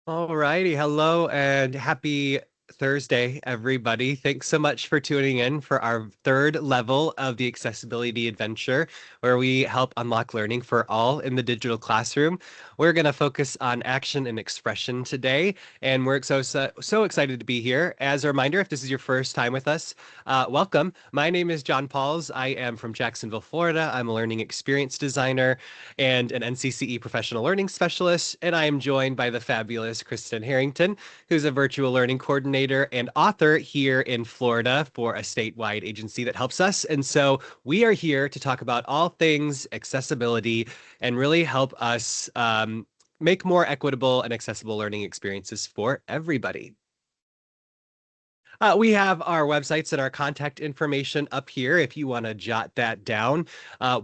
All righty. Hello and happy Thursday, everybody. Thanks so much for tuning in for our third level of the Accessibility Adventure, where we help unlock learning for all in the digital classroom. We're going to focus on action and expression today, and we're so excited to be here. As a reminder, if this is your first time with us, welcome. My name is John Pauls. I am from Jacksonville, Florida. I'm a learning experience designer and an NCCE professional learning specialist. And I am joined by the fabulous Kristen Harrington, who's a virtual learning coordinator and author here in Florida for a statewide agency that helps us. And so we are here to talk about all things accessibility and really help us make more equitable and accessible learning experiences for everybody. We have our websites and our contact information up here if you want to jot that down.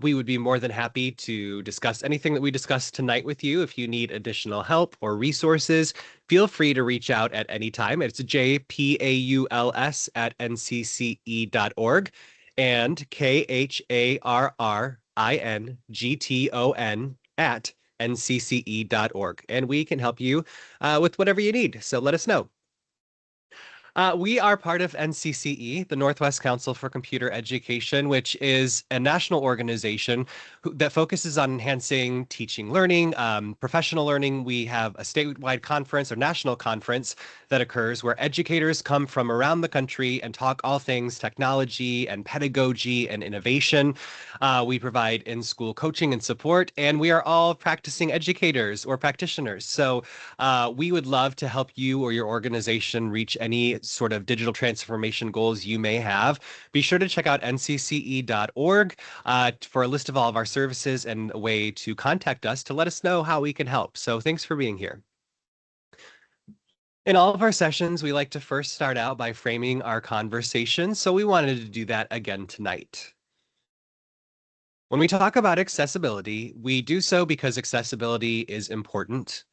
We would be more than happy to discuss anything that we discussed tonight with you. If you need additional help or resources, feel free to reach out at any time. It's jpauls@ncce.org and KHARRINGTON at ncce.org. And we can help you with whatever you need. So let us know. We are part of NCCE, the Northwest Council for Computer Education, which is a national organization that focuses on enhancing teaching learning, professional learning. We have a statewide conference or national conference that occurs where educators come from around the country and talk all things technology and pedagogy and innovation. We provide in-school coaching and support, and we are all practicing educators or practitioners. So we would love to help you or your organization reach any sort of digital transformation goals you may have. Be sure to check out ncce.org for a list of all of our services and a way to contact us to let us know how we can help. So thanks for being here. In all of our sessions, we like to first start out by framing our conversation. So we wanted to do that again tonight. When we talk about accessibility, we do so because accessibility is important.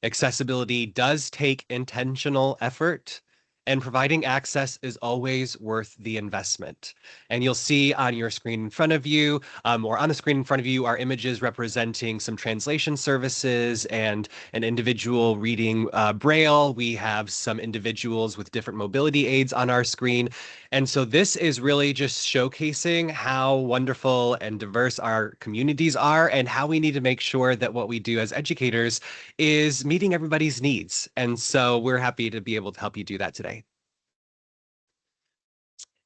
Accessibility does take intentional effort, and providing access is always worth the investment. And you'll see on your screen in front of you, or on the screen in front of you, are images representing some translation services and an individual reading Braille. We have some individuals with different mobility aids on our screen. And so this is really just showcasing how wonderful and diverse our communities are and how we need to make sure that what we do as educators is meeting everybody's needs. And so we're happy to be able to help you do that today.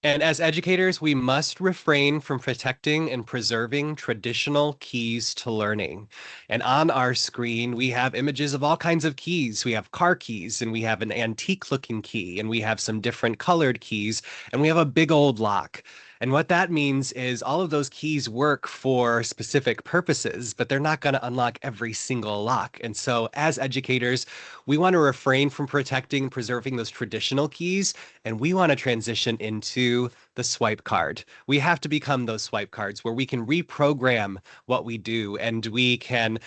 And as educators, we must refrain from protecting and preserving traditional keys to learning. And on our screen, we have images of all kinds of keys. We have car keys, and we have an antique looking key, and we have some different colored keys, and we have a big old lock. And what that means is all of those keys work for specific purposes, but they're not going to unlock every single lock. And so as educators, we want to refrain from protecting and preserving those traditional keys, and we want to transition into the swipe card. We have to become those swipe cards where we can reprogram what we do and we can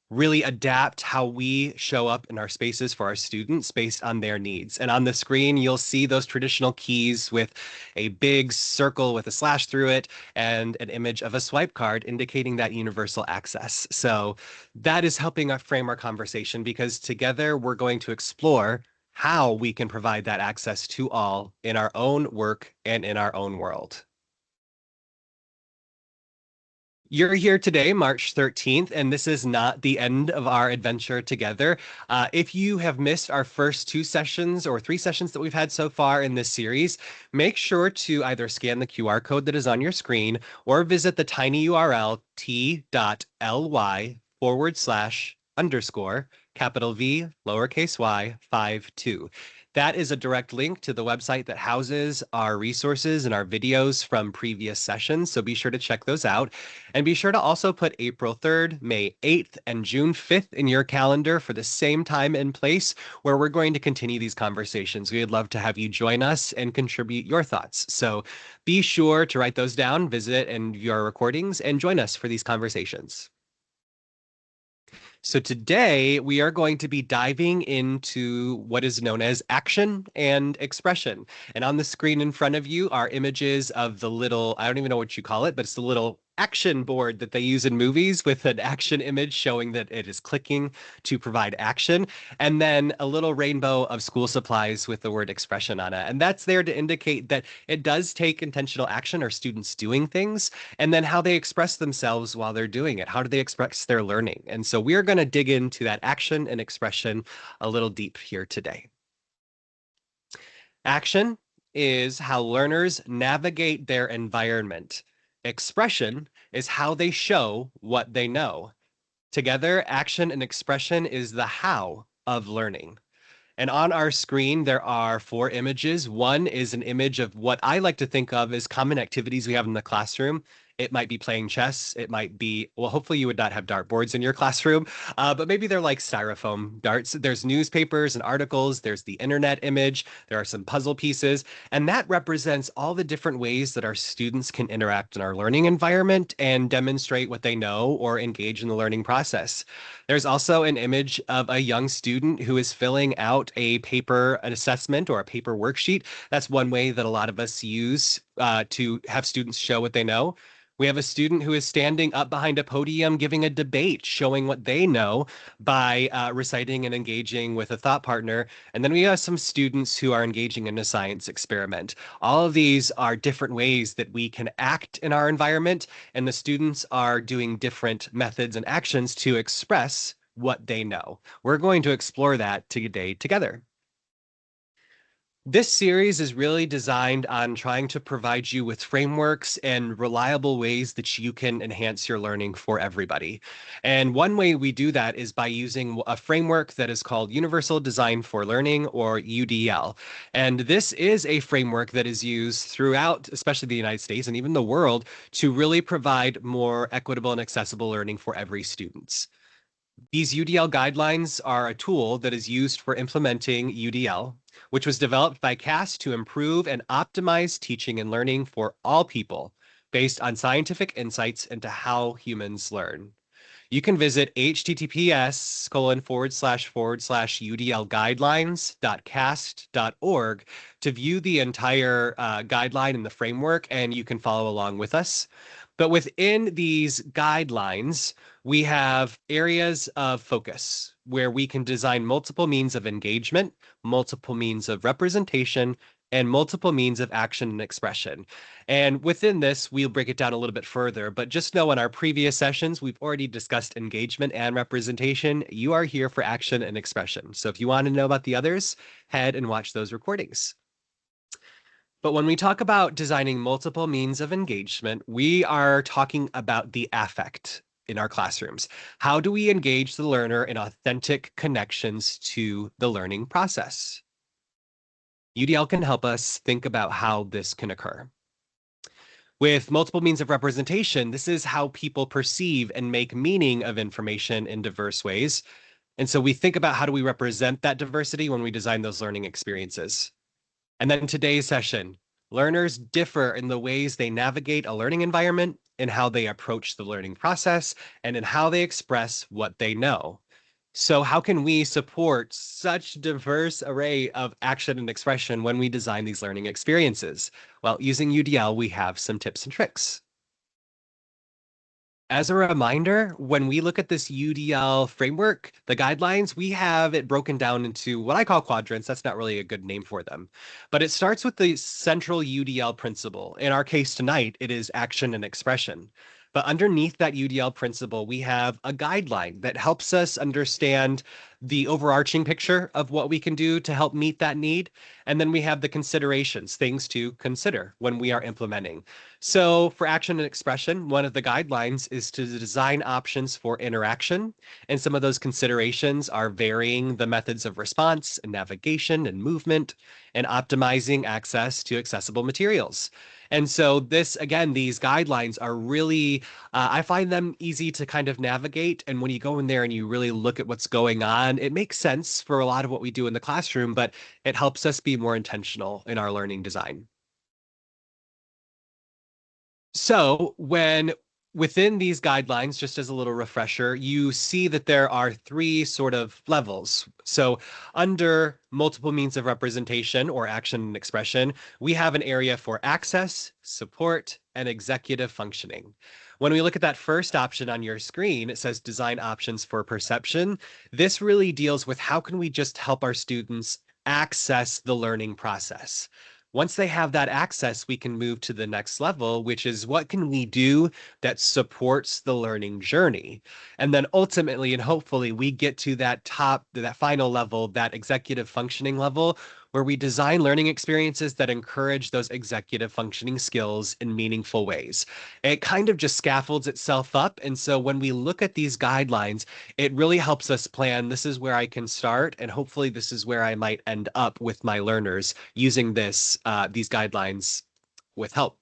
really adapt how we show up in our spaces for our students based on their needs. And on the screen, you'll see those traditional keys with a big circle with a slash through it and an image of a swipe card indicating that universal access. So that is helping us frame our conversation because together we're going to explore how we can provide that access to all in our own work and in our own world. You're here today, March 13th, and this is not the end of our adventure together. If you have missed our first two sessions or three sessions that we've had so far in this series, make sure to either scan the QR code that is on your screen or visit the tiny URL t.ly/underscore capital V lowercase y 52. That is a direct link to the website that houses our resources and our videos from previous sessions. So be sure to check those out. And be sure to also put April 3rd, May 8th, and June 5th in your calendar for the same time and place where we're going to continue these conversations. We would love to have you join us and contribute your thoughts. So be sure to write those down, visit and view our recordings, and join us for these conversations. So today we are going to be diving into what is known as action and expression. And on the screen in front of you are images of the little, I don't even know what you call it, but it's the little action board that they use in movies with an action image showing that it is clicking to provide action. And then a little rainbow of school supplies with the word expression on it. And that's there to indicate that it does take intentional action or students doing things, and then how they express themselves while they're doing it. How do they express their learning? And so we're going to dig into that action and expression a little deep here today. Action is how learners navigate their environment. Expression is how they show what they know. Together, action and expression is the how of learning. And on our screen, there are four images. One is an image of what I like to think of as common activities we have in the classroom. It might be playing chess. It might be, well, hopefully you would not have dartboards in your classroom, but maybe they're like styrofoam darts. There's newspapers and articles. There's the internet image. There are some puzzle pieces. And that represents all the different ways that our students can interact in our learning environment and demonstrate what they know or engage in the learning process. There's also an image of a young student who is filling out a paper, an assessment or a paper worksheet. That's one way that a lot of us use to have students show what they know. We have a student who is standing up behind a podium giving a debate, showing what they know by reciting and engaging with a thought partner. And then we have some students who are engaging in a science experiment. All of these are different ways that we can act in our environment, and the students are doing different methods and actions to express what they know. We're going to explore that today together. This series is really designed on trying to provide you with frameworks and reliable ways that you can enhance your learning for everybody. And one way we do that is by using a framework that is called Universal Design for Learning, or UDL. And this is a framework that is used throughout, especially the United States and even the world, to really provide more equitable and accessible learning for every student. These UDL guidelines are a tool that is used for implementing UDL, which was developed by CAST to improve and optimize teaching and learning for all people based on scientific insights into how humans learn. You can visit https://udlguidelines.cast.org to view the entire guideline and the framework, and you can follow along with us. But within these guidelines, we have areas of focus where we can design multiple means of engagement, multiple means of representation, and multiple means of action and expression. And within this, we'll break it down a little bit further, but just know in our previous sessions, we've already discussed engagement and representation. You are here for action and expression. So if you want to know about the others, head and watch those recordings. But when we talk about designing multiple means of engagement, we are talking about the affect in our classrooms. How do we engage the learner in authentic connections to the learning process? UDL can help us think about how this can occur. With multiple means of representation, this is how people perceive and make meaning of information in diverse ways. And so we think about how do we represent that diversity when we design those learning experiences. And then today's session, learners differ in the ways they navigate a learning environment, in how they approach the learning process, and in how they express what they know. So how can we support such diverse array of action and expression when we design these learning experiences? Well, using UDL, we have some tips and tricks. As a reminder, when we look at this UDL framework, the guidelines, we have it broken down into what I call quadrants. That's not really a good name for them, but it starts with the central UDL principle. In our case tonight, it is action and expression. But underneath that UDL principle, we have a guideline that helps us understand the overarching picture of what we can do to help meet that need. And then we have the considerations, things to consider when we are implementing. So for action and expression, one of the guidelines is to design options for interaction. And some of those considerations are varying the methods of response and navigation and movement, and optimizing access to accessible materials. And so this, again, these guidelines are really, I find them easy to kind of navigate. And when you go in there and you really look at what's going on, it makes sense for a lot of what we do in the classroom, but it helps us be more intentional in our learning design. So when within these guidelines, just as a little refresher, you see that there are three sort of levels. So under multiple means of representation or action and expression, we have an area for access, support, and executive functioning. When we look at that first option on your screen, it says design options for perception. This really deals with how can we just help our students access the learning process. Once they have that access, we can move to the next level, which is what can we do that supports the learning journey? And then ultimately and hopefully we get to that final level, that executive functioning level, where we design learning experiences that encourage those executive functioning skills in meaningful ways. It kind of just scaffolds itself up. And so when we look at these guidelines, it really helps us plan, this is where I can start, and hopefully this is where I might end up with my learners using these guidelines with help.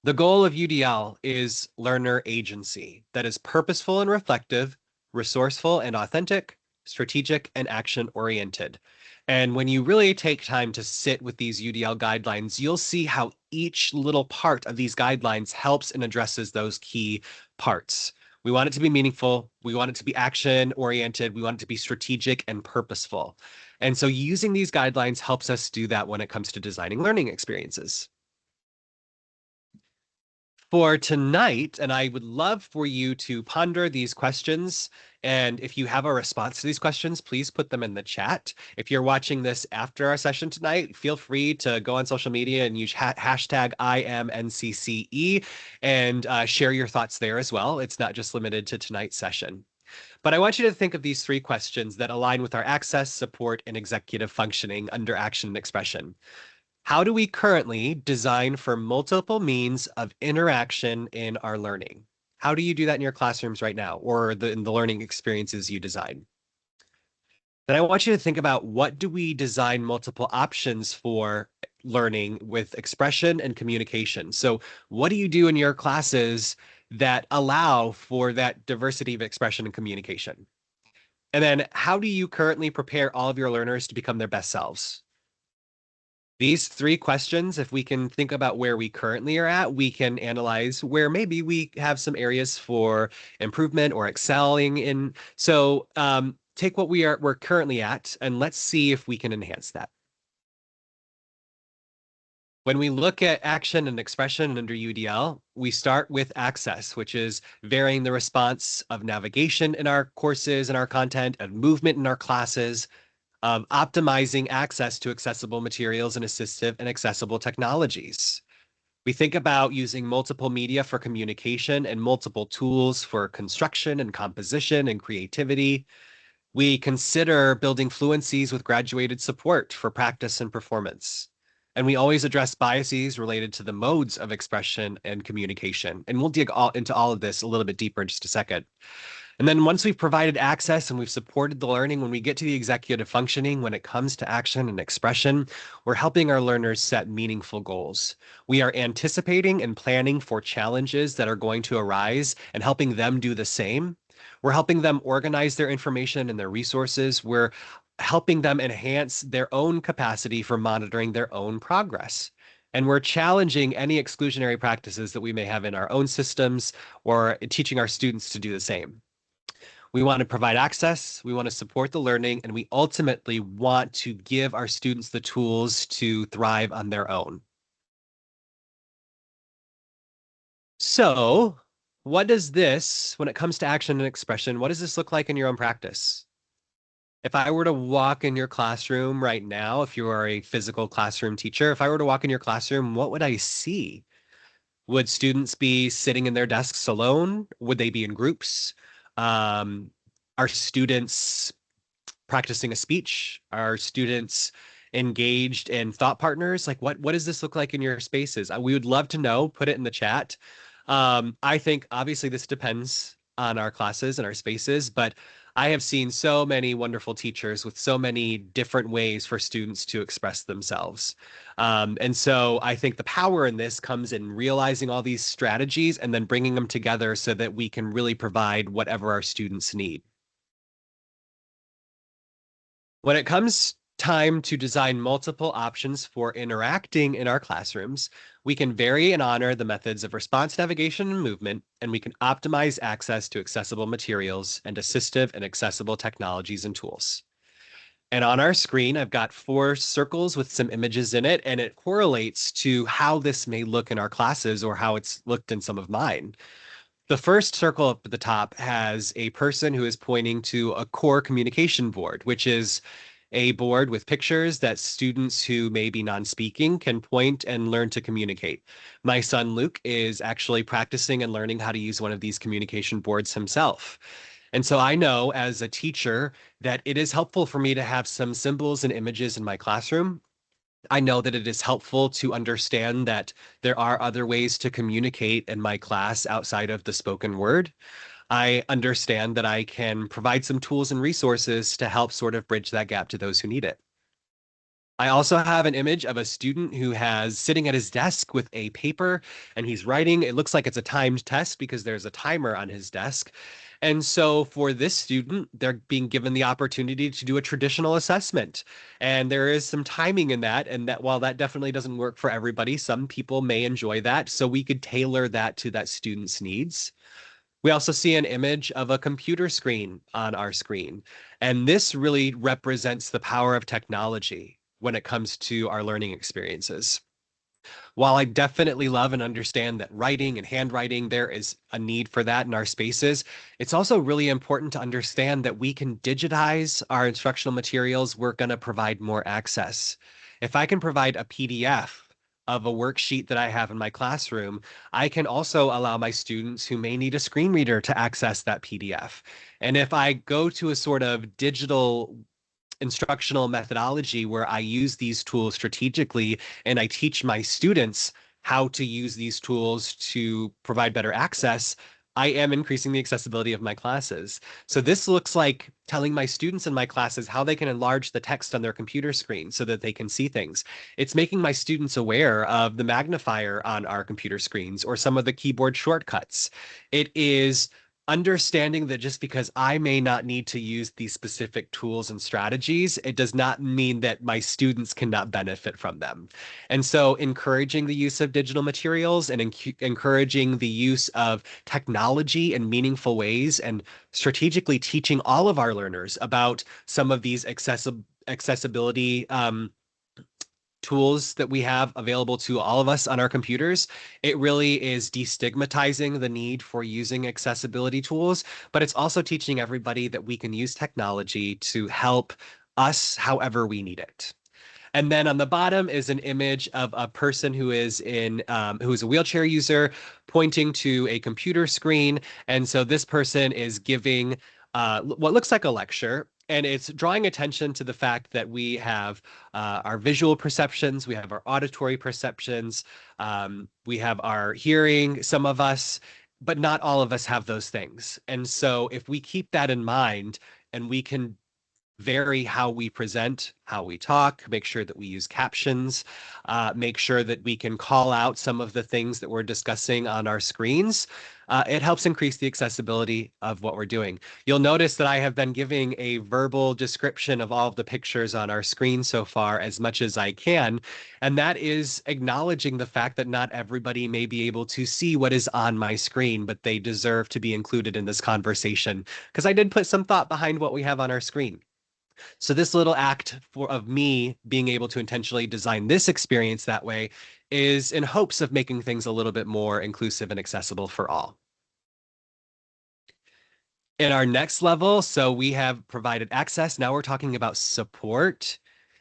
The goal of UDL is learner agency that is purposeful and reflective, resourceful and authentic, strategic and action oriented. And when you really take time to sit with these UDL guidelines, you'll see how each little part of these guidelines helps and addresses those key parts. We want it to be meaningful. We want it to be action oriented. We want it to be strategic and purposeful. And so using these guidelines helps us do that when it comes to designing learning experiences. For tonight, and I would love for you to ponder these questions. And if you have a response to these questions, please put them in the chat. If you're watching this after our session tonight, feel free to go on social media and use hashtag IMNCCE and share your thoughts there as well. It's not just limited to tonight's session. But I want you to think of these three questions that align with our access, support, and executive functioning under action and expression. How do we currently design for multiple means of interaction in our learning? How do you do that in your classrooms right now or in the learning experiences you design? Then I want you to think about what do we design multiple options for learning with expression and communication? So what do you do in your classes that allow for that diversity of expression and communication? And then how do you currently prepare all of your learners to become their best selves? These three questions, if we can think about where we currently are at, we can analyze where maybe we have some areas for improvement or excelling in. So take what we're currently at and let's see if we can enhance that. When we look at action and expression under UDL, we start with access, which is varying the response of navigation in our courses and our content, of movement in our classes, of optimizing access to accessible materials and assistive and accessible technologies. We think about using multiple media for communication and multiple tools for construction and composition and creativity. We consider building fluencies with graduated support for practice and performance. And we always address biases related to the modes of expression and communication. And we'll dig into all of this a little bit deeper in just a second. And then once we've provided access and we've supported the learning, when we get to the executive functioning, when it comes to action and expression, we're helping our learners set meaningful goals. We are anticipating and planning for challenges that are going to arise and helping them do the same. We're helping them organize their information and their resources. We're helping them enhance their own capacity for monitoring their own progress. And we're challenging any exclusionary practices that we may have in our own systems or teaching our students to do the same. We want to provide access, we want to support the learning, and we ultimately want to give our students the tools to thrive on their own. So, what does this, when it comes to action and expression, what does this look like in your own practice? If I were to walk in your classroom right now, if you are a physical classroom teacher, if I were to walk in your classroom, what would I see? Would students be sitting in their desks alone? Would they be in groups? Are students practicing a speech? Are students engaged in thought partners? Like what does this look like in your spaces? We would love to know. Put it in the chat. I think obviously this depends on our classes and our spaces, but I have seen so many wonderful teachers with so many different ways for students to express themselves. And so I think the power in this comes in realizing all these strategies and then bringing them together so that we can really provide whatever our students need. When it comes time to design multiple options for interacting in our classrooms, we can vary and honor the methods of response navigation and movement, and we can optimize access to accessible materials and assistive and accessible technologies and tools. And on our screen, I've got 4 circles with some images in it, and it correlates to how this may look in our classes or how it's looked in some of mine. The first circle up at the top has a person who is pointing to a core communication board, which is a board with pictures that students who may be non-speaking can point and learn to communicate. My son Luke is actually practicing and learning how to use one of these communication boards himself. And so I know as a teacher that it is helpful for me to have some symbols and images in my classroom. I know that it is helpful to understand that there are other ways to communicate in my class outside of the spoken word. I understand that I can provide some tools and resources to help sort of bridge that gap to those who need it. I also have an image of a student who has sitting at his desk with a paper and he's writing. It looks like it's a timed test because there's a timer on his desk. And so for this student, they're being given the opportunity to do a traditional assessment. And there is some timing in that. And that while that definitely doesn't work for everybody, some people may enjoy that. So we could tailor that to that student's needs. We also see an image of a computer screen on our screen. And this really represents the power of technology when it comes to our learning experiences. While I definitely love and understand that writing and handwriting, there is a need for that in our spaces, it's also really important to understand that we can digitize our instructional materials. We're going to provide more access. If I can provide a PDF of a worksheet that I have in my classroom, I can also allow my students who may need a screen reader to access that PDF. And if I go to a sort of digital instructional methodology where I use these tools strategically and I teach my students how to use these tools to provide better access, I am increasing the accessibility of my classes. So this looks like telling my students in my classes how they can enlarge the text on their computer screen so that they can see things. It's making my students aware of the magnifier on our computer screens or some of the keyboard shortcuts. It is understanding that just because I may not need to use these specific tools and strategies, it does not mean that my students cannot benefit from them. And so encouraging the use of digital materials and encouraging the use of technology in meaningful ways and strategically teaching all of our learners about some of these accessibility tools that we have available to all of us on our computers, it really is destigmatizing the need for using accessibility tools, but it's also teaching everybody that we can use technology to help us however we need it. And then on the bottom is an image of a person who is who is a wheelchair user pointing to a computer screen. And so this person is giving what looks like a lecture. And it's drawing attention to the fact that we have our visual perceptions, we have our auditory perceptions, we have our hearing, some of us, but not all of us have those things. And so if we keep that in mind and we can vary how we present, how we talk, make sure that we use captions, make sure that we can call out some of the things that we're discussing on our screens. It helps increase the accessibility of what we're doing. You'll notice that I have been giving a verbal description of all of the pictures on our screen so far as much as I can. And that is acknowledging the fact that not everybody may be able to see what is on my screen, but they deserve to be included in this conversation because I did put some thought behind what we have on our screen. So this little act of me being able to intentionally design this experience that way is in hopes of making things a little bit more inclusive and accessible for all. In our next level, so we have provided access. Now we're talking about support.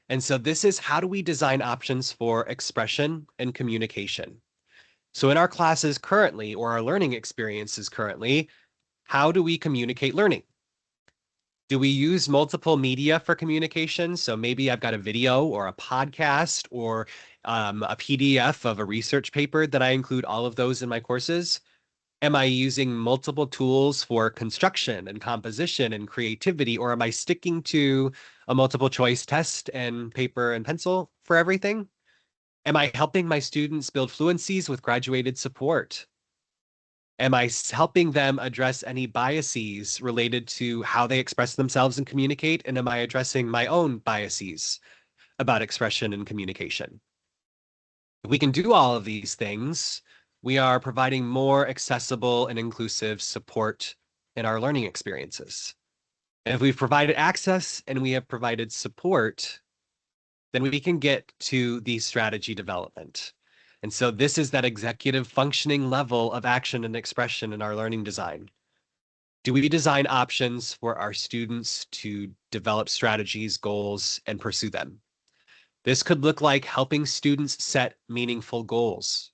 And so this is how do we design options for expression and communication? So in our classes currently, or our learning experiences currently, how do we communicate learning? Do we use multiple media for communication? So maybe I've got a video or a podcast or a PDF of a research paper that I include all of those in my courses. Am I using multiple tools for construction and composition and creativity, or am I sticking to a multiple choice test and paper and pencil for everything? Am I helping my students build fluencies with graduated support? Am I helping them address any biases related to how they express themselves and communicate? And am I addressing my own biases about expression and communication? If we can do all of these things, we are providing more accessible and inclusive support in our learning experiences. And if we've provided access and we have provided support, then we can get to the strategy development. And so this is that executive functioning level of action and expression in our learning design. Do we design options for our students to develop strategies, goals, and pursue them? This could look like helping students set meaningful goals,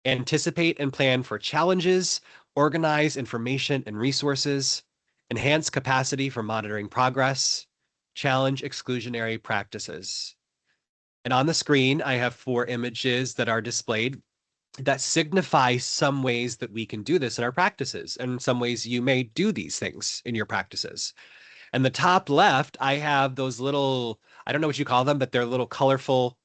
anticipate and plan for challenges, organize information and resources, enhance capacity for monitoring progress, challenge exclusionary practices. And on the screen, I have 4 images that are displayed that signify some ways that we can do this in our practices, and some ways you may do these things in your practices. And the top left, I have those little, I don't know what you call them, but they're little colorful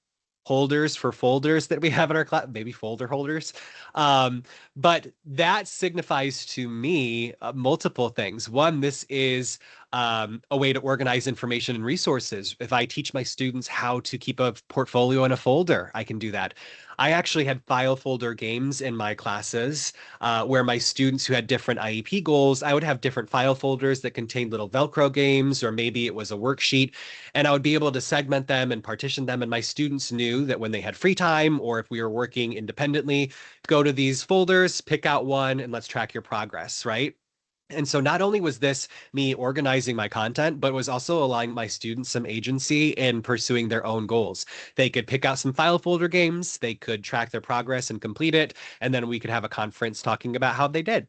holders for folders that we have in our class, maybe folder holders. Um, but that signifies to me multiple things. One, this is a way to organize information and resources. If I teach my students how to keep a portfolio in a folder, I can do that. I actually had file folder games in my classes where my students who had different IEP goals, I would have different file folders that contained little Velcro games, or maybe it was a worksheet, and I would be able to segment them and partition them. And my students knew that when they had free time, or if we were working independently, go to these folders, pick out one, and let's track your progress, right? And so not only was this me organizing my content, but was also allowing my students some agency in pursuing their own goals. They could pick out some file folder games, they could track their progress and complete it, and then we could have a conference talking about how they did.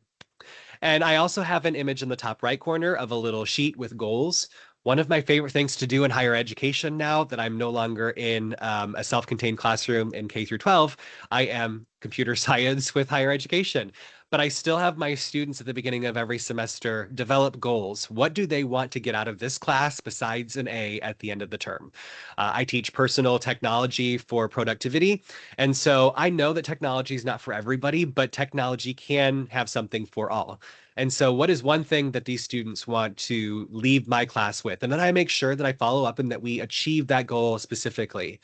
And I also have an image in the top right corner of a little sheet with goals. One of my favorite things to do in higher education now that I'm no longer in a self-contained classroom in K through 12, I am computer science with higher education. But I still have my students at the beginning of every semester develop goals. What do they want to get out of this class besides an A at the end of the term? I teach personal technology for productivity. And so I know that technology is not for everybody, but technology can have something for all. And so, what is one thing that these students want to leave my class with? And then I make sure that I follow up and that we achieve that goal specifically.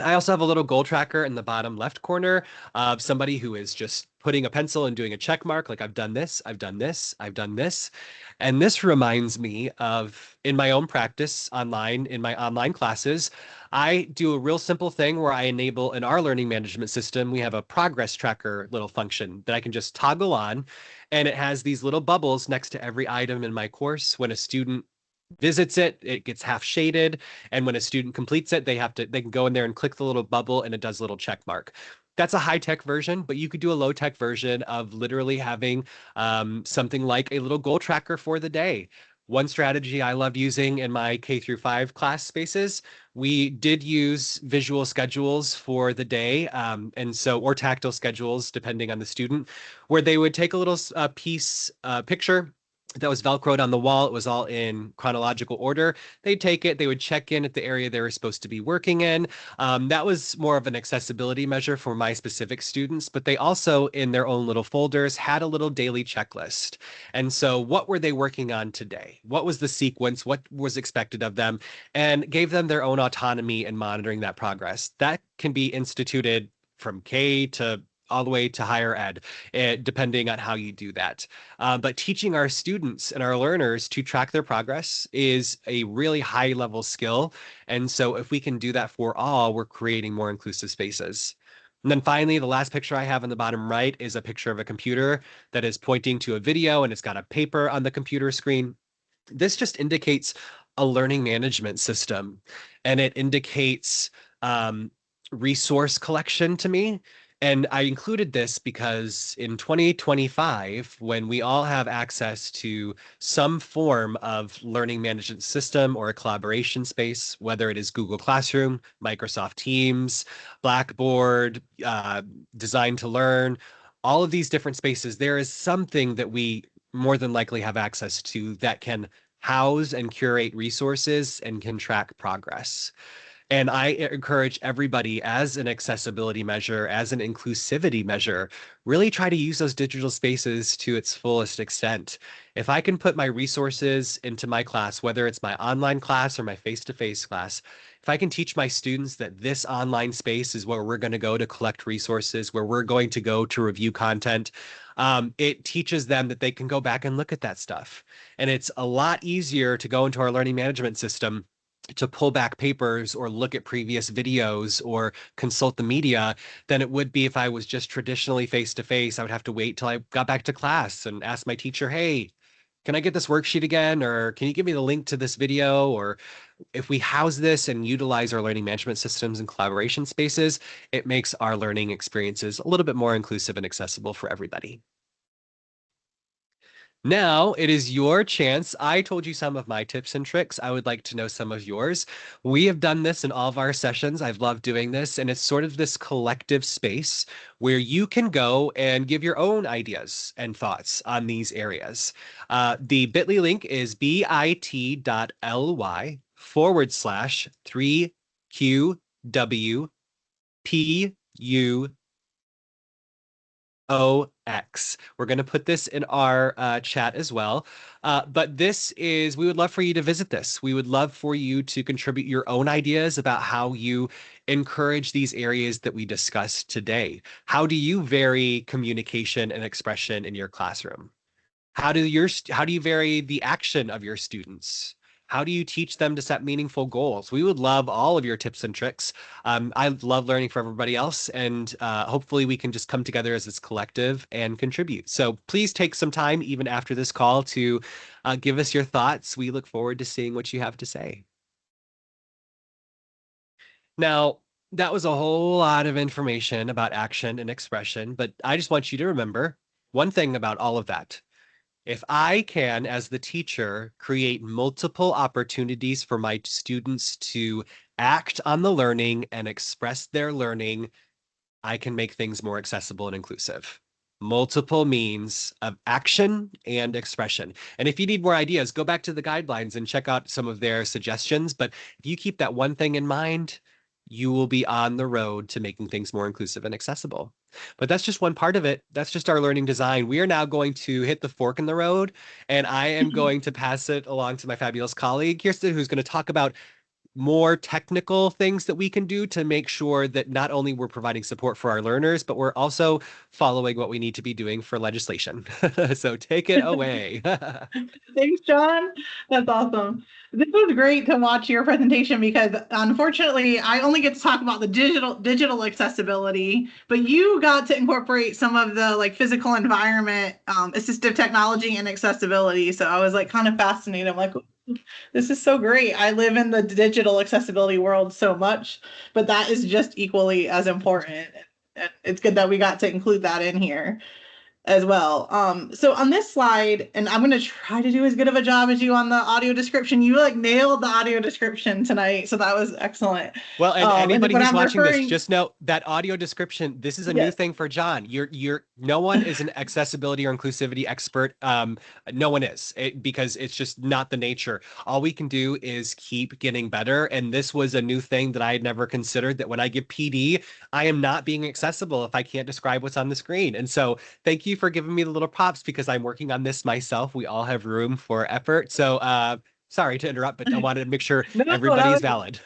I also have a little goal tracker in the bottom left corner of somebody who is just putting a pencil and doing a check mark, like I've done this, I've done this, I've done this. And this reminds me of in my own practice online, in my online classes, I do a real simple thing where I enable in our learning management system, we have a progress tracker little function that I can just toggle on. And it has these little bubbles next to every item in my course. When a student visits it, it gets half shaded. And when a student completes it, they can go in there and click the little bubble and it does a little check mark. That's a high-tech version, but you could do a low-tech version of literally having something like a little goal tracker for the day. One strategy I loved using in my K through 5 class spaces, we did use visual schedules for the day, or tactile schedules, depending on the student, where they would take a little picture that was Velcroed on the wall. It was all in chronological order. They'd take it, they would check in at the area they were supposed to be working in. That was more of an accessibility measure for my specific students, but they also, in their own little folders, had a little daily checklist. And so, what were they working on today? What was the sequence? What was expected of them? And gave them their own autonomy in monitoring that progress. That can be instituted from K to all the way to higher ed, depending on how you do that. But teaching our students and our learners to track their progress is a really high level skill. And so if we can do that for all, we're creating more inclusive spaces. And then finally, the last picture I have in the bottom right is a picture of a computer that is pointing to a video and it's got a paper on the computer screen. This just indicates a learning management system and it indicates resource collection to me. And I included this because in 2025, when we all have access to some form of learning management system or a collaboration space, whether it is Google Classroom, Microsoft Teams, Blackboard, Design to Learn, all of these different spaces, there is something that we more than likely have access to that can house and curate resources and can track progress. And I encourage everybody, as an accessibility measure, as an inclusivity measure, really try to use those digital spaces to its fullest extent. If I can put my resources into my class, whether it's my online class or my face-to-face class, if I can teach my students that this online space is where we're going to go to collect resources, where we're going to go to review content, it teaches them that they can go back and look at that stuff. And it's a lot easier to go into our learning management system to pull back papers or look at previous videos or consult the media than it would be if I was just traditionally face to face. I would have to wait till I got back to class and ask my teacher, hey, can I get this worksheet again? Or can you give me the link to this video? Or if we house this and utilize our learning management systems and collaboration spaces, it makes our learning experiences a little bit more inclusive and accessible for everybody. Now it is your chance. I told you some of my tips and tricks. I would like to know some of yours. We have done this in all of our sessions. I've loved doing this, and it's sort of this collective space where you can go and give your own ideas and thoughts on these areas. The bit.ly link is bit.ly/3QWPU OX. We're going to put this in our chat as well. But we would love for you to visit this. We would love for you to contribute your own ideas about how you encourage these areas that we discussed today. How do you vary communication and expression in your classroom? How do you vary the action of your students? How do you teach them to set meaningful goals? We would love all of your tips and tricks. I love learning from everybody else, and hopefully we can just come together as this collective and contribute. So please take some time, even after this call, to give us your thoughts. We look forward to seeing what you have to say. Now, that was a whole lot of information about action and expression, but I just want you to remember one thing about all of that. If I can, as the teacher, create multiple opportunities for my students to act on the learning and express their learning, I can make things more accessible and inclusive. Multiple means of action and expression. And if you need more ideas, go back to the guidelines and check out some of their suggestions. But if you keep that one thing in mind, you will be on the road to making things more inclusive and accessible. But that's just one part of it. That's just our learning design. We are now going to hit the fork in the road, and I am going to pass it along to my fabulous colleague, Kirsten, who's going to talk about more technical things that we can do to make sure that not only we're providing support for our learners, but we're also following what we need to be doing for legislation. So take it away. Thanks, John. That's awesome. This was great to watch your presentation because unfortunately I only get to talk about the digital accessibility, but you got to incorporate some of the like physical environment, assistive technology and accessibility. So I was like kind of fascinated. I'm like, this is so great. I live in the digital accessibility world so much, but that is just equally as important. And it's good that we got to include that in here as well. So on this slide, and I'm going to try to do as good of a job as you on the audio description. You like nailed the audio description tonight, so that was excellent. Well, and anybody who's watching this, just know that audio description, this is a new thing for John. No one is an accessibility or inclusivity expert. No one is, because it's just not the nature. All we can do is keep getting better. And this was a new thing that I had never considered, that when I give PD, I am not being accessible if I can't describe what's on the screen. And so thank you for giving me the little props, because I'm working on this myself. We all have room for effort. So sorry to interrupt, but I wanted to make sure everybody's valid.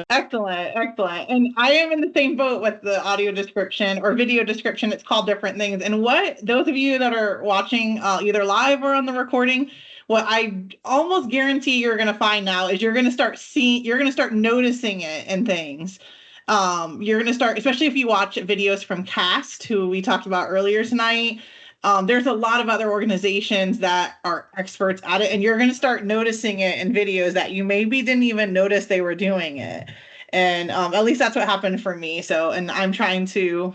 Excellent, excellent. And I am in the same boat with the audio description or video description. It's called different things. And what those of you that are watching either live or on the recording, what I almost guarantee you're going to find now is you're going to start noticing it in things. You're going to start, especially if you watch videos from CAST, who we talked about earlier tonight. There's a lot of other organizations that are experts at it, and you're going to start noticing it in videos that you maybe didn't even notice they were doing it. And at least that's what happened for me. So, and I'm trying to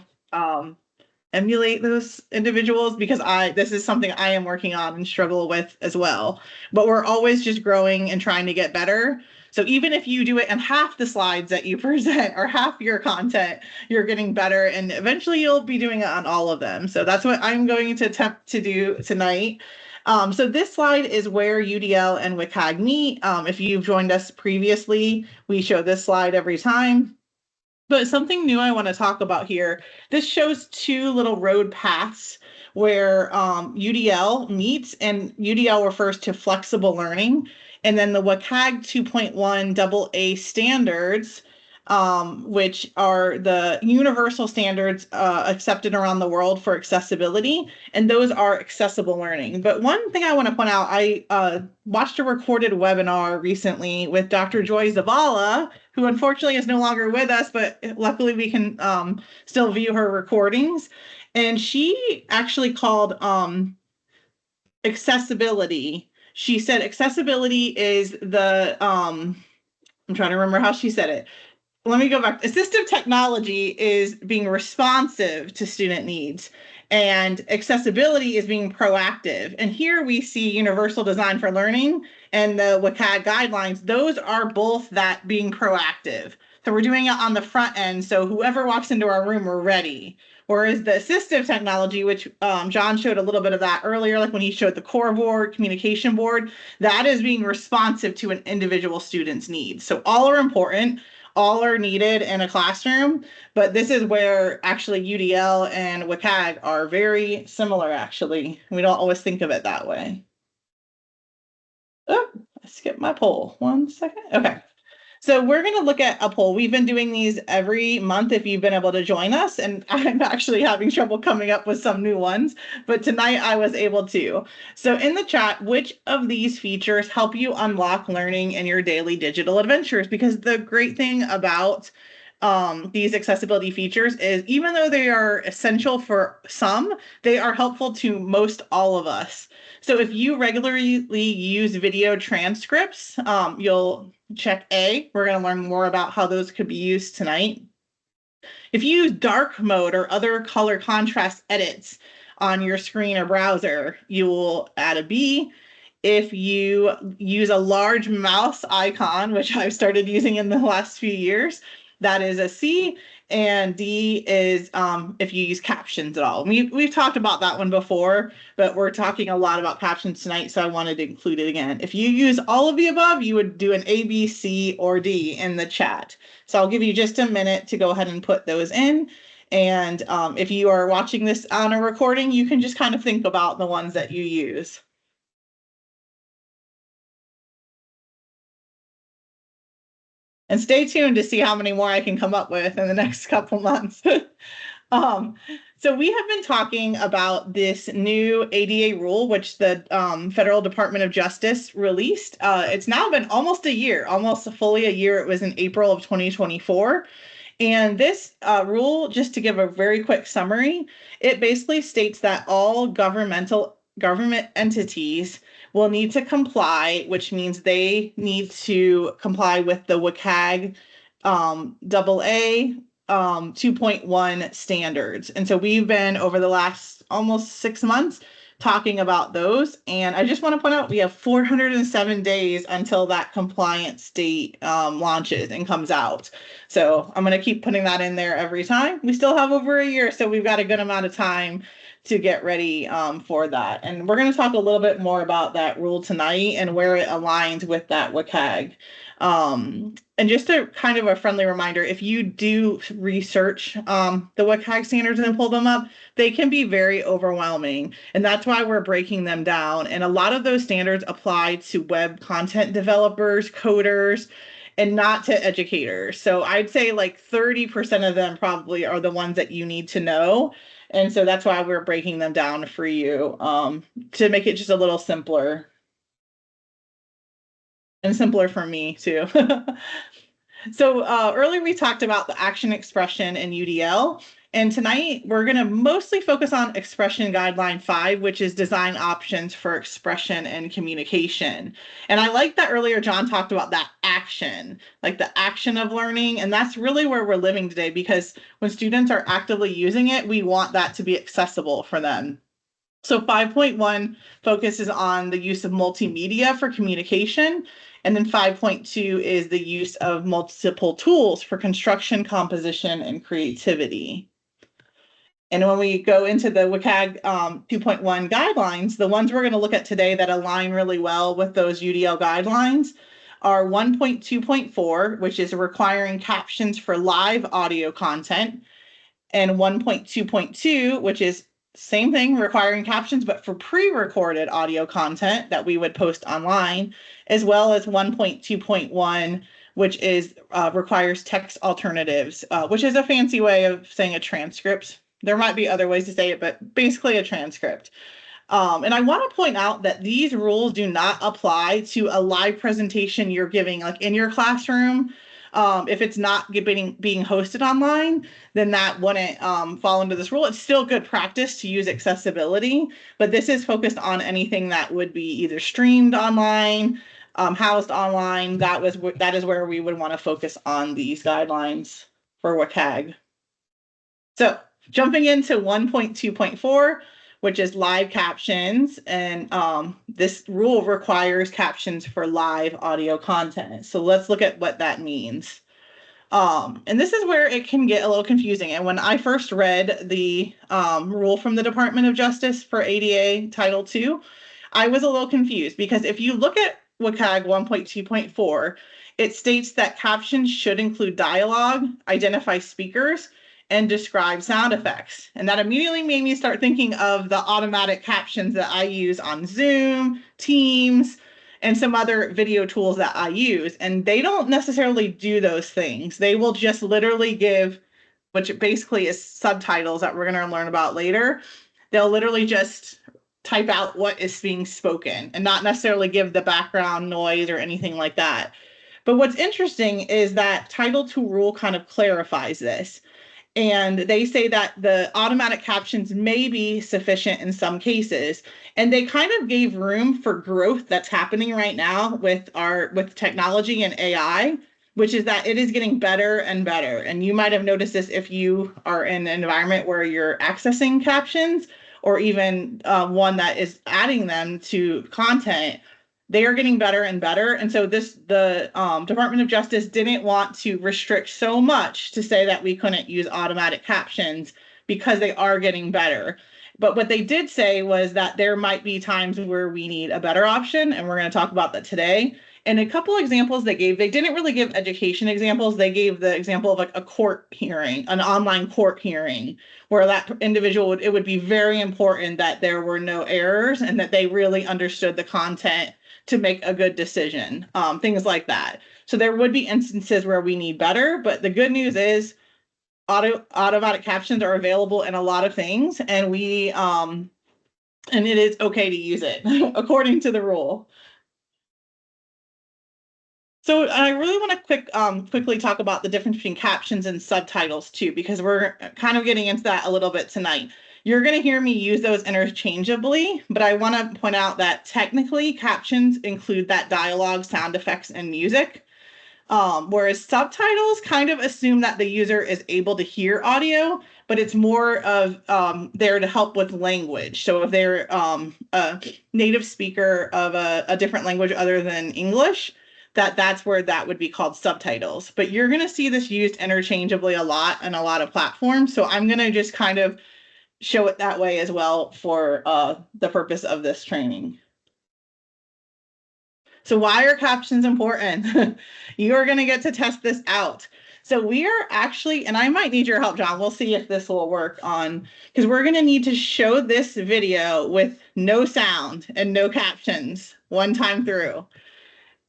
emulate those individuals because this is something I am working on and struggle with as well. But we're always just growing and trying to get better. So even if you do it in half the slides that you present or half your content, you're getting better, and eventually you'll be doing it on all of them. So that's what I'm going to attempt to do tonight. So this slide is where UDL and WCAG meet. If you've joined us previously, we show this slide every time. But something new I want to talk about here, this shows two little road paths where UDL meets, and UDL refers to flexible learning. And then the WCAG 2.1 AA standards, which are the universal standards accepted around the world for accessibility, and those are accessible learning. But one thing I want to point out, I watched a recorded webinar recently with Dr. Joy Zavala, who unfortunately is no longer with us, but luckily we can still view her recordings. And she actually called accessibility. She said accessibility is the, I'm trying to remember how she said it. Let me go back. Assistive technology is being responsive to student needs, and accessibility is being proactive. And here we see Universal Design for Learning and the WCAG guidelines. Those are both that being proactive. So we're doing it on the front end, so whoever walks into our room, we're ready. Whereas the assistive technology, which John showed a little bit of that earlier, like when he showed the core board, communication board, that is being responsive to an individual student's needs. So all are important. All are needed in a classroom, but this is where actually UDL and WCAG are very similar, actually. We don't always think of it that way. Oh, I skipped my poll. 1 second. Okay. So we're going to look at a poll. We've been doing these every month if you've been able to join us, and I'm actually having trouble coming up with some new ones, but tonight I was able to. So in the chat, which of these features help you unlock learning in your daily digital adventures? Because the great thing about these accessibility features is even though they are essential for some, they are helpful to most all of us. So if you regularly use video transcripts, you'll check A. We're going to learn more about how those could be used tonight. If you use dark mode or other color contrast edits on your screen or browser, you will add a B. If you use a large mouse icon, which I've started using in the last few years, that is a C. And D is if you use captions at all. We've talked about that one before, but we're talking a lot about captions tonight, so I wanted to include it again. If you use all of the above, you would do an A, B, C, or D in the chat. So I'll give you just a minute to go ahead and put those in. And if you are watching this on a recording, you can just kind of think about the ones that you use. And stay tuned to see how many more I can come up with in the next couple months. So we have been talking about this new ADA rule, which the Federal Department of Justice released. It's now been almost a year, almost fully a year. It was in April of 2024. And this rule, just to give a very quick summary, it basically states that all government entities will need to comply, which means they need to comply with the WCAG AA 2.1 standards. And so we've been over the last almost 6 months talking about those. And I just want to point out we have 407 days until that compliance date launches and comes out. So I'm going to keep putting that in there every time. We still have over a year, so we've got a good amount of time to get ready for that. And we're going to talk a little bit more about that rule tonight and where it aligns with that WCAG. And just a kind of a friendly reminder, if you do research the WCAG standards and pull them up, they can be very overwhelming. And that's why we're breaking them down. And a lot of those standards apply to web content developers, coders, and not to educators. So I'd say like 30% of them probably are the ones that you need to know. And so that's why we're breaking them down for you to make it just a little simpler. And simpler for me too. So earlier we talked about the action expression in UDL. And tonight we're going to mostly focus on expression guideline 5, which is design options for expression and communication. And I like that earlier John talked about that action, like the action of learning. And that's really where we're living today, because when students are actively using it, we want that to be accessible for them. So 5.1 focuses on the use of multimedia for communication. And then 5.2 is the use of multiple tools for construction, composition, and creativity. And when we go into the WCAG 2.1 guidelines, the ones we're going to look at today that align really well with those UDL guidelines are 1.2.4, which is requiring captions for live audio content, and 1.2.2, which is same thing, requiring captions, but for pre-recorded audio content that we would post online, as well as 1.2.1, which is requires text alternatives, which is a fancy way of saying a transcript. There might be other ways to say it, but basically a transcript. And I want to point out that these rules do not apply to a live presentation you're giving, like in your classroom. If it's not being hosted online, then that wouldn't fall into this rule. It's still good practice to use accessibility, but this is focused on anything that would be either streamed online, housed online. That is where we would want to focus on these guidelines for WCAG. So jumping into 1.2.4, which is live captions, and this rule requires captions for live audio content. So let's look at what that means. And this is where it can get a little confusing. And when I first read the rule from the Department of Justice for ADA Title II, I was a little confused because if you look at WCAG 1.2.4, it states that captions should include dialogue, identify speakers, and describe sound effects. And that immediately made me start thinking of the automatic captions that I use on Zoom, Teams, and some other video tools that I use. And they don't necessarily do those things. They will just literally give, which basically is subtitles that we're going to learn about later. They'll literally just type out what is being spoken and not necessarily give the background noise or anything like that. But what's interesting is that Title II rule kind of clarifies this. And they say that the automatic captions may be sufficient in some cases. And they kind of gave room for growth that's happening right now with technology and AI, which is that it is getting better and better. And you might have noticed this if you are in an environment where you're accessing captions, or even one that is adding them to content. They are getting better and better. And so the Department of Justice didn't want to restrict so much to say that we couldn't use automatic captions because they are getting better. But what they did say was that there might be times where we need a better option, and we're going to talk about that today. And a couple examples they didn't really give education examples. They gave the example of like a court hearing, an online court hearing, where that individual it would be very important that there were no errors and that they really understood the content to make a good decision, things like that. So there would be instances where we need better, but the good news is automatic captions are available in a lot of things, and and it is okay to use it according to the rule. So I really want to quickly talk about the difference between captions and subtitles too, because we're kind of getting into that a little bit tonight. You're going to hear me use those interchangeably, but I want to point out that technically captions include that dialogue, sound effects, and music, whereas subtitles kind of assume that the user is able to hear audio, but it's more of there to help with language. So if they're a native speaker of a different language other than English, that's where that would be called subtitles. But you're going to see this used interchangeably a lot on a lot of platforms. So I'm going to just kind of show it that way as well for the purpose of this training. So why are captions important? You are going to get to test this out. So we are actually, and I might need your help, John. We'll see if this will work on, because we're going to need to show this video with no sound and no captions one time through.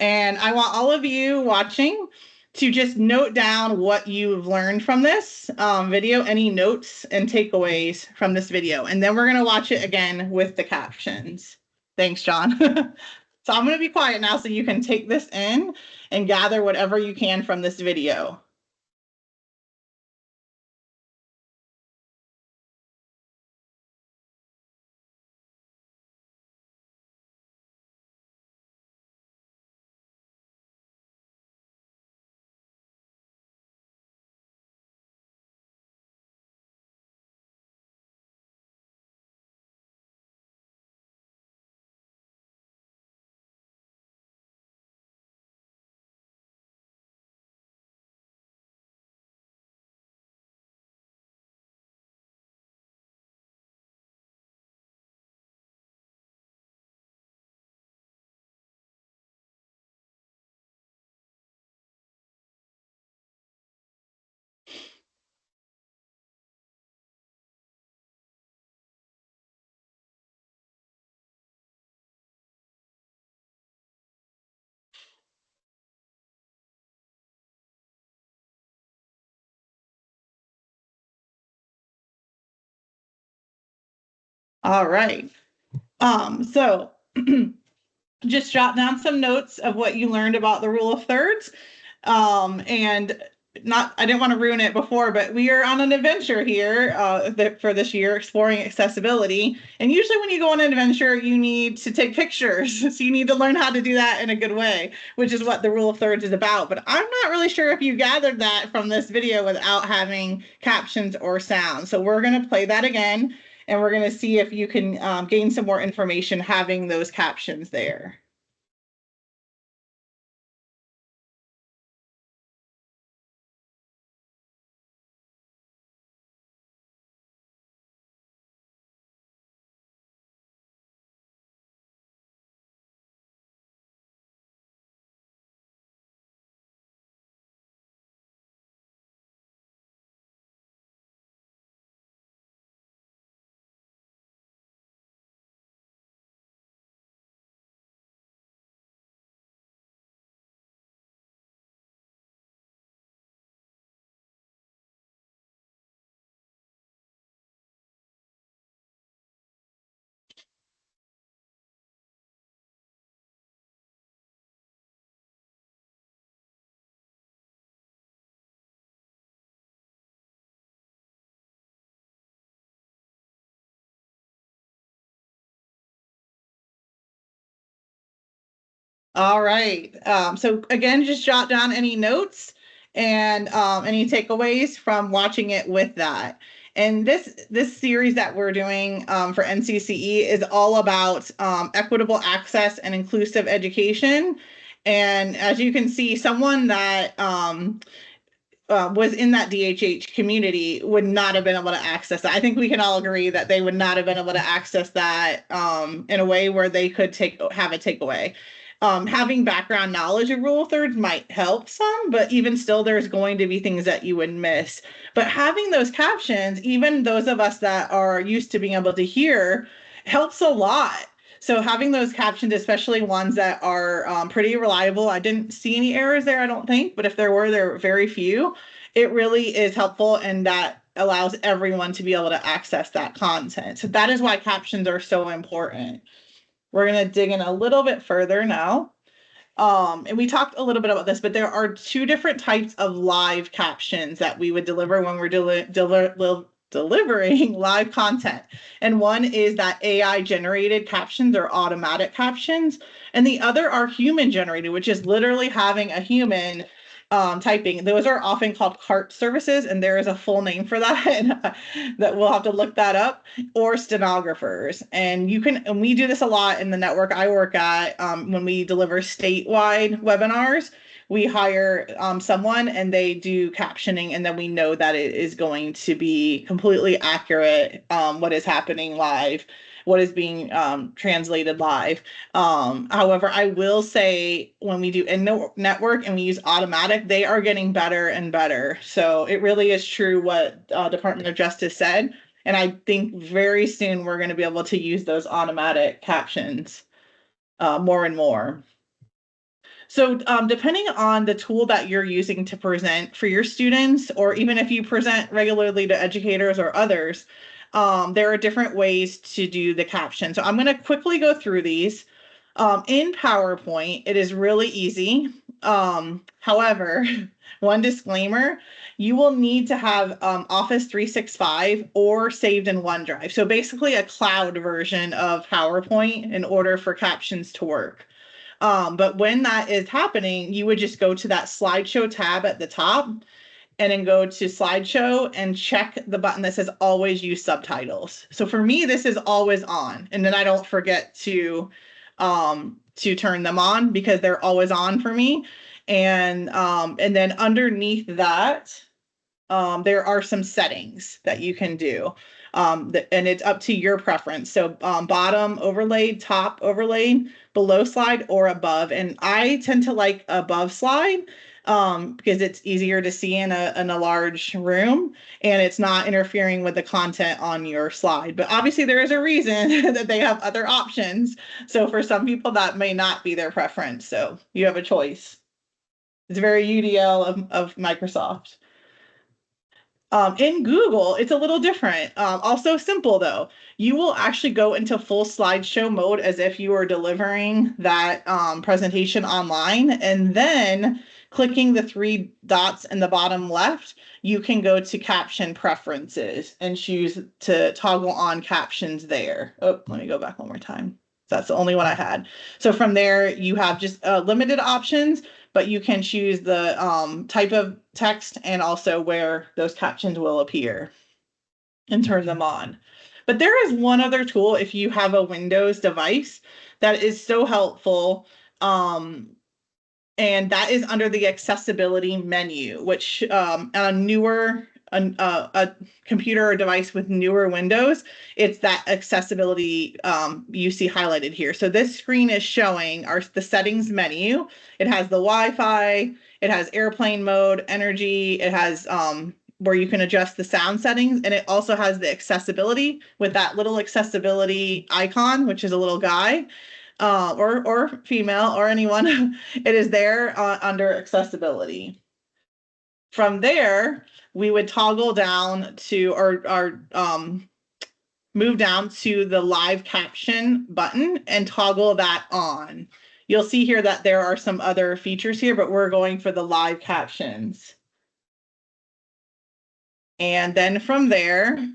And I want all of you watching to just note down what you've learned from this video, any notes and takeaways from this video. And then we're going to watch it again with the captions. Thanks, John. So I'm going to be quiet now so you can take this in and gather whatever you can from this video. All right. So just jot down some notes of what you learned about the rule of thirds. And not, I didn't want to ruin it before, but we are on an adventure here for this year, exploring accessibility. And usually when you go on an adventure, you need to take pictures. So you need to learn how to do that in a good way, which is what the rule of thirds is about. But I'm not really sure if you gathered that from this video without having captions or sound. So we're going to play that again, and we're going to see if you can gain some more information having those captions there. All right. So again, just jot down any notes and any takeaways from watching it with that. And this series that we're doing for NCCE is all about equitable access and inclusive education. And as you can see, someone that was in that DHH community would not have been able to access that. I think we can all agree that they would not have been able to access that in a way where they could have a takeaway. Having background knowledge of rule of thirds might help some, but even still, there's going to be things that you would miss. But having those captions, even those of us that are used to being able to hear, helps a lot. So having those captions, especially ones that are pretty reliable, I didn't see any errors there, I don't think, but if there were very few. It really is helpful, and that allows everyone to be able to access that content. So that is why captions are so important. We're going to dig in a little bit further now. And we talked a little bit about this, but there are two different types of live captions that we would deliver when we're delivering live content. And one is that AI generated captions or automatic captions. And the other are human generated, which is literally having a human typing. Those are often called CART services, and there is a full name for that, and that we'll have to look that up, or stenographers. And we do this a lot in the network I work at. When we deliver statewide webinars, we hire someone and they do captioning, and then we know that it is going to be completely accurate, what is happening live, what is being translated live. However, I will say when we do in the network and we use automatic, they are getting better and better. So it really is true what Department of Justice said. And I think very soon we're going to be able to use those automatic captions more and more. So depending on the tool that you're using to present for your students, or even if you present regularly to educators or others, there are different ways to do the caption. So I'm going to quickly go through these. In PowerPoint, it is really easy. However, one disclaimer, you will need to have Office 365 or saved in OneDrive. So basically a cloud version of PowerPoint in order for captions to work. But when that is happening, you would just go to that slideshow tab at the top and then go to slideshow and check the button that says always use subtitles. So for me, this is always on, and then I don't forget to turn them on because they're always on for me. And then underneath that, there are some settings that you can do. And it's up to your preference. So bottom overlaid, top overlaid, below slide, or above. And I tend to like above slide because it's easier to see in a large room, and it's not interfering with the content on your slide. But obviously there is a reason that they have other options. So for some people that may not be their preference. So you have a choice. It's very UDL of Microsoft. In Google, it's a little different. Also simple though. You will actually go into full slideshow mode as if you were delivering that presentation online, and then clicking the three dots in the bottom left, you can go to caption preferences and choose to toggle on captions there. Oh, let me go back one more time. That's the only one I had. So from there, you have just limited options, but you can choose the type of text and also where those captions will appear and turn them on. But there is one other tool if you have a Windows device that is so helpful. And that is under the accessibility menu, which a newer a computer or device with newer Windows, it's that accessibility you see highlighted here. So this screen is showing the settings menu. It has the Wi-Fi, it has airplane mode, energy, it has where you can adjust the sound settings, and it also has the accessibility with that little accessibility icon, which is a little guy. Or female or anyone, it is there under accessibility. From there, we would toggle down to or move down to the live caption button and toggle that on. You'll see here that there are some other features here, but we're going for the live captions. And then from there,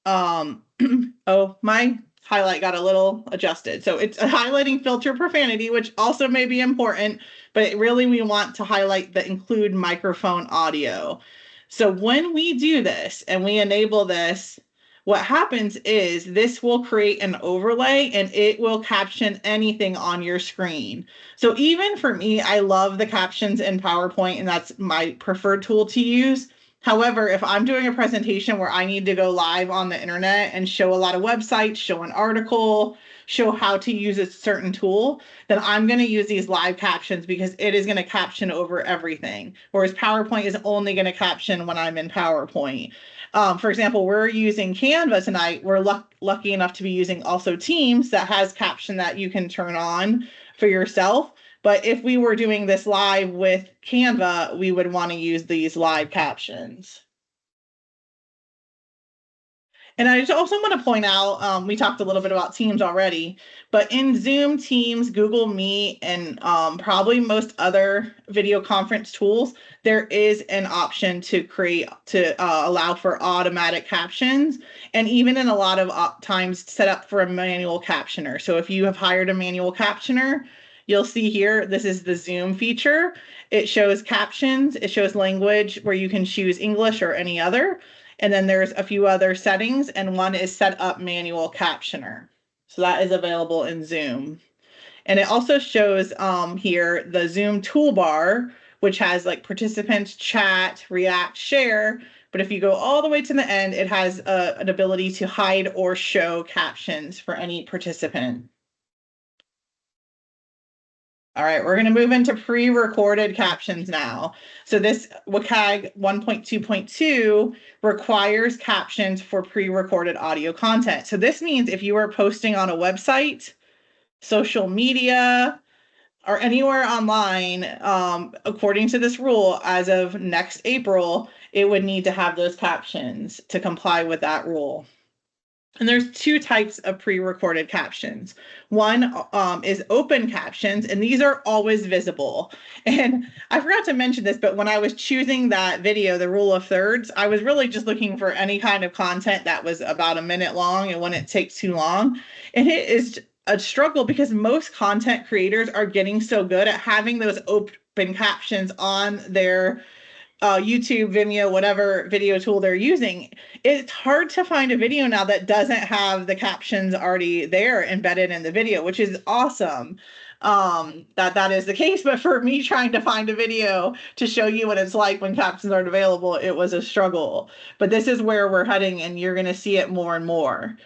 oh, my highlight got a little adjusted. So it's a highlighting filter profanity, which also may be important, but really we want to highlight the include microphone audio. So when we do this and we enable this, what happens is this will create an overlay and it will caption anything on your screen. So even for me, I love the captions in PowerPoint, and that's my preferred tool to use. However, if I'm doing a presentation where I need to go live on the internet and show a lot of websites, show an article, show how to use a certain tool, then I'm going to use these live captions because it is going to caption over everything. Whereas PowerPoint is only going to caption when I'm in PowerPoint. For example, we're using Canva tonight. We're lucky enough to be using also Teams that has caption that you can turn on for yourself. But if we were doing this live with Canva, we would want to use these live captions. And I just also want to point out, we talked a little bit about Teams already, but in Zoom, Teams, Google Meet, and probably most other video conference tools, there is an option to allow for automatic captions, and even in a lot of times set up for a manual captioner. So if you have hired a manual captioner, you'll see here, this is the Zoom feature. It shows captions, it shows language where you can choose English or any other. And then there's a few other settings, and one is set up manual captioner. So that is available in Zoom. And it also shows here the Zoom toolbar, which has like participants, chat, react, share. But if you go all the way to the end, it has an ability to hide or show captions for any participant. All right, we're going to move into pre-recorded captions now. So this WCAG 1.2.2 requires captions for pre-recorded audio content. So this means if you are posting on a website, social media, or anywhere online, according to this rule, as of next April, it would need to have those captions to comply with that rule. And there's two types of pre-recorded captions. One is open captions, and these are always visible. And I forgot to mention this, but when I was choosing that video, the rule of thirds, I was really just looking for any kind of content that was about a minute long and wouldn't take too long. And it is a struggle because most content creators are getting so good at having those open captions on their YouTube, Vimeo, whatever video tool they're using. It's hard to find a video now that doesn't have the captions already there embedded in the video, which is awesome that is the case. But for me trying to find a video to show you what it's like when captions aren't available, it was a struggle. But this is where we're heading, and you're going to see it more and more.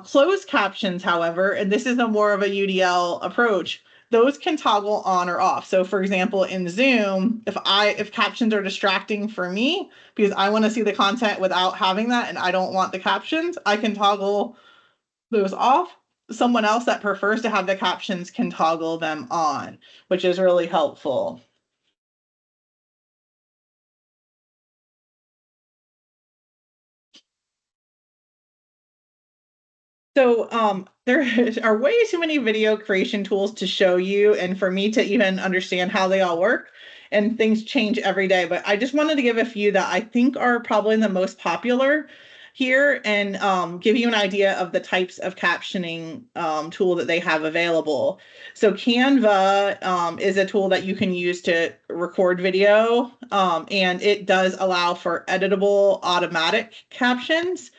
Closed captions, however, and this is a more of a UDL approach, those can toggle on or off. So for example, in Zoom, if captions are distracting for me because I want to see the content without having that and I don't want the captions, I can toggle those off. Someone else that prefers to have the captions can toggle them on, which is really helpful. So there are way too many video creation tools to show you and for me to even understand how they all work. And things change every day. But I just wanted to give a few that I think are probably the most popular here and give you an idea of the types of captioning tool that they have available. So Canva is a tool that you can use to record video, and it does allow for editable automatic captions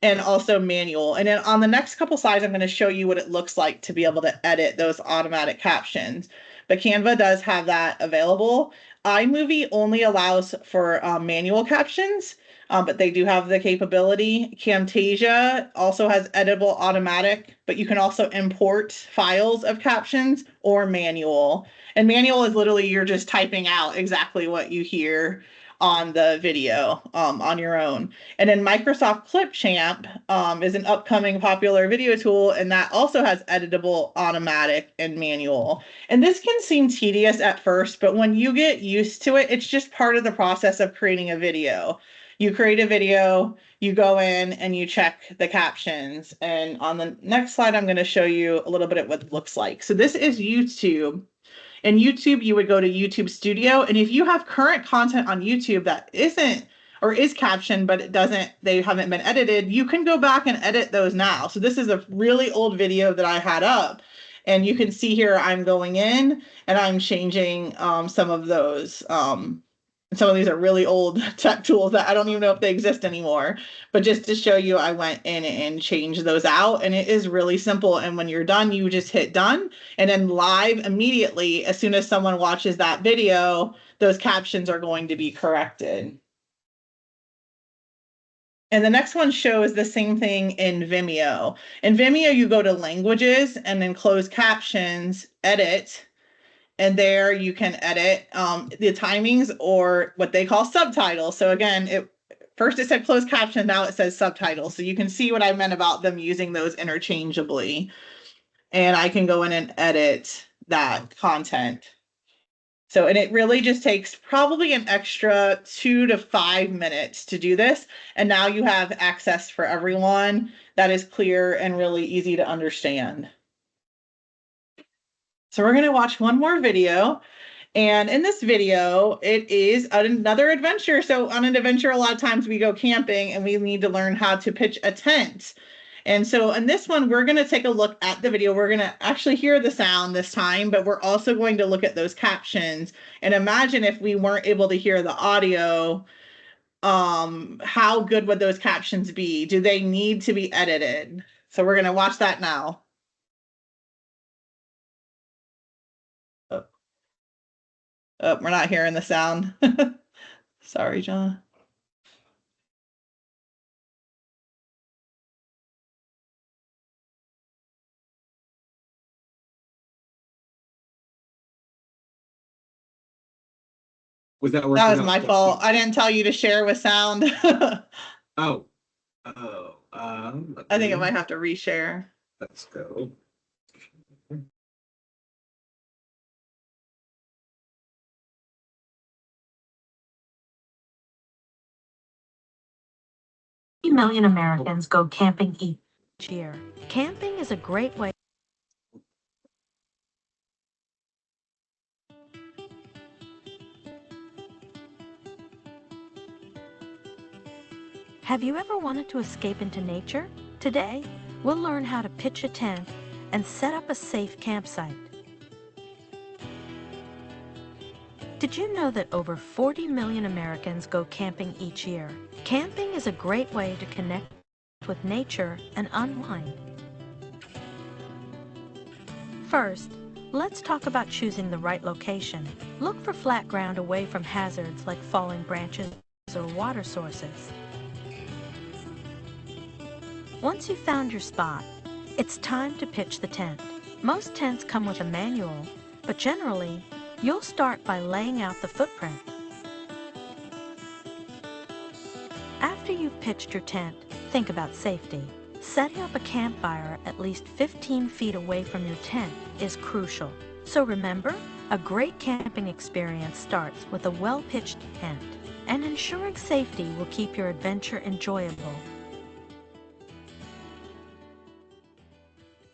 and also manual. And then on the next couple slides, I'm going to show you what it looks like to be able to edit those automatic captions. But Canva does have that available. iMovie only allows for manual captions, but they do have the capability. Camtasia also has editable automatic, but you can also import files of captions or manual. And manual is literally you're just typing out exactly what you hear on the video on your own. And then Microsoft Clipchamp is an upcoming popular video tool, and that also has editable automatic and manual. And this can seem tedious at first, but when you get used to it, it's just part of the process of creating a video. You create a video, you go in and you check the captions. And on the next slide, I'm going to show you a little bit of what it looks like. So this is YouTube. In YouTube, you would go to YouTube Studio. And if you have current content on YouTube that isn't or is captioned, but they haven't been edited, you can go back and edit those now. So this is a really old video that I had up. And you can see here, I'm going in and I'm changing some of those. Some of these are really old tech tools that I don't even know if they exist anymore. But just to show you, I went in and changed those out. And it is really simple. And when you're done, you just hit done. And then live immediately, as soon as someone watches that video, those captions are going to be corrected. And the next one shows the same thing in Vimeo. In Vimeo, you go to languages and then close captions, edit. And there you can edit the timings or what they call subtitles. So again, first it said closed caption, now it says subtitles. So you can see what I meant about them using those interchangeably. And I can go in and edit that content. So, and it really just takes probably an extra 2 to 5 minutes to do this. And now you have access for everyone that is clear and really easy to understand. So we're going to watch one more video. And in this video, it is another adventure. So on an adventure, a lot of times we go camping and we need to learn how to pitch a tent. And so in this one, we're going to take a look at the video. We're going to actually hear the sound this time, but we're also going to look at those captions and imagine if we weren't able to hear the audio, how good would those captions be? Do they need to be edited? So we're going to watch that now. Oh, we're not hearing the sound. Sorry, John. Was that working? That was my fault. I didn't tell you to share with sound. Oh. I think I might have to reshare. Let's go. Million Americans go camping each year. Camping is a great way. Have you ever wanted to escape into nature? Today, we'll learn how to pitch a tent and set up a safe campsite. Did you know that over 40 million Americans go camping each year? Camping is a great way to connect with nature and unwind. First, let's talk about choosing the right location. Look for flat ground away from hazards like falling branches or water sources. Once you've found your spot, it's time to pitch the tent. Most tents come with a manual, but generally, you'll start by laying out the footprint. After you've pitched your tent, think about safety. Setting up a campfire at least 15 feet away from your tent is crucial. So remember, a great camping experience starts with a well-pitched tent, and ensuring safety will keep your adventure enjoyable.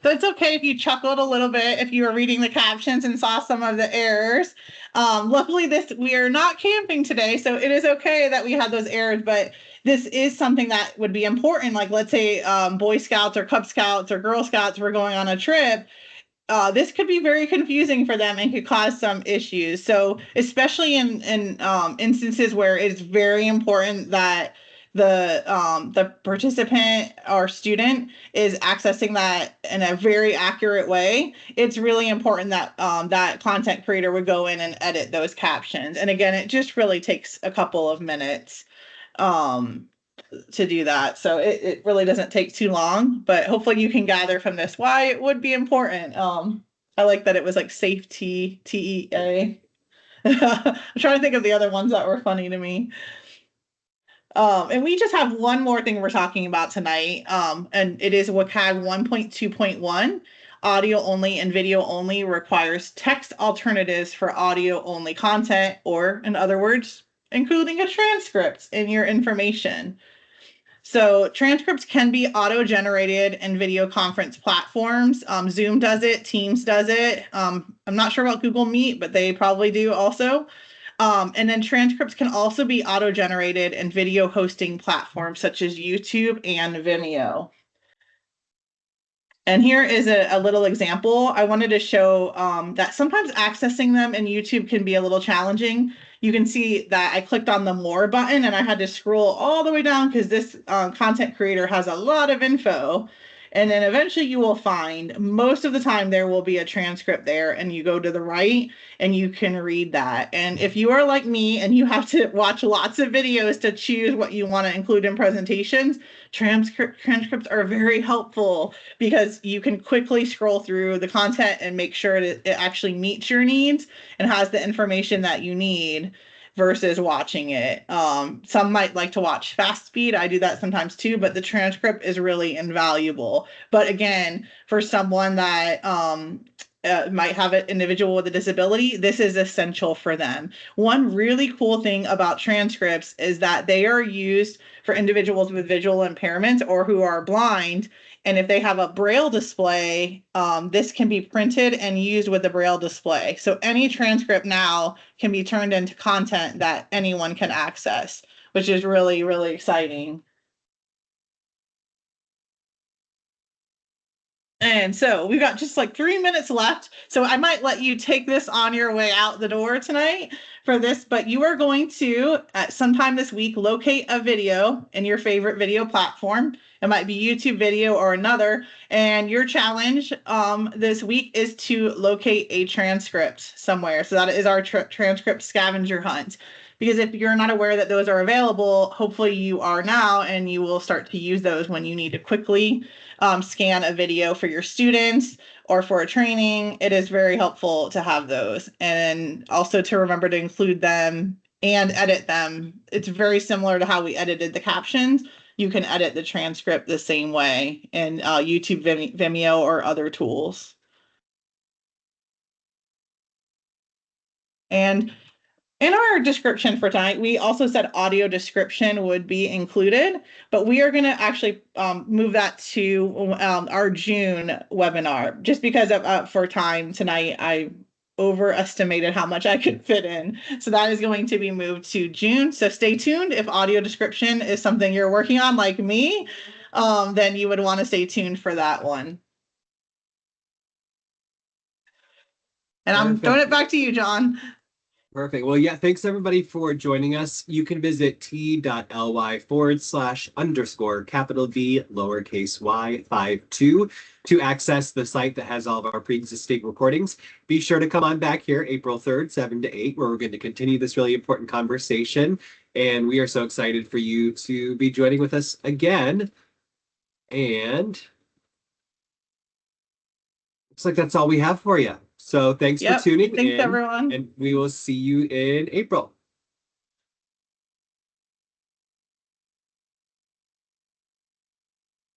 So it's okay if you chuckled a little bit if you were reading the captions and saw some of the errors. Luckily, we are not camping today, so it is okay that we had those errors, but this is something that would be important. Like, let's say Boy Scouts or Cub Scouts or Girl Scouts were going on a trip. This could be very confusing for them and could cause some issues. So especially in instances where it's very important that the participant or student is accessing that in a very accurate way, it's really important that that content creator would go in and edit those captions. And again, it just really takes a couple of minutes to do that. So it really doesn't take too long, but hopefully you can gather from this why it would be important. I like that it was like safety, TEA. I'm trying to think of the other ones that were funny to me. And we just have one more thing we're talking about tonight. And it is WCAG 1.2.1. Audio only and video only requires text alternatives for audio only content, or in other words, including a transcript in your information. So transcripts can be auto-generated in video conference platforms. Zoom does it, Teams does it. I'm not sure about Google Meet, but they probably do also. And then transcripts can also be auto-generated in video hosting platforms such as YouTube and Vimeo. And here is a little example. I wanted to show that sometimes accessing them in YouTube can be a little challenging. You can see that I clicked on the more button and I had to scroll all the way down because this content creator has a lot of info. And then eventually you will find, most of the time there will be a transcript there, and you go to the right and you can read that. And if you are like me and you have to watch lots of videos to choose what you want to include in presentations, transcripts are very helpful because you can quickly scroll through the content and make sure that it actually meets your needs and has the information that you need versus watching it. Some might like to watch fast speed. I do that sometimes too, but the transcript is really invaluable. But again, for someone that might have an individual with a disability, this is essential for them. One really cool thing about transcripts is that they are used for individuals with visual impairments or who are blind. And if they have a Braille display, this can be printed and used with the Braille display. So any transcript now can be turned into content that anyone can access, which is really, really exciting. And so we've got just like 3 minutes left. So I might let you take this on your way out the door tonight for this, but you are going to, at sometime this week, locate a video in your favorite video platform. It might be YouTube video or another. And your challenge this week is to locate a transcript somewhere. So that is our transcript scavenger hunt. Because if you're not aware that those are available, hopefully you are now, and you will start to use those when you need to quickly scan a video for your students or for a training. It is very helpful to have those, and also to remember to include them and edit them. It's very similar to how we edited the captions. You can edit the transcript the same way in YouTube, Vimeo, or other tools. And in our description for tonight, we also said audio description would be included, but we are going to actually move that to our June webinar, just because of for time tonight. I overestimated how much I could fit in. So that is going to be moved to June. So stay tuned. If audio description is something you're working on like me, then you would want to stay tuned for that one. And I'm throwing it back to you, John. Perfect. Well, yeah, thanks everybody for joining us. You can visit t.ly/_V_y52 to access the site that has all of our pre-existing recordings. Be sure to come on back here April 3rd, 7 to 8, where we're going to continue this really important conversation. And we are so excited for you to be joining with us again. And looks like that's all we have for you. So thanks for tuning in. Thanks, everyone. And we will see you in April.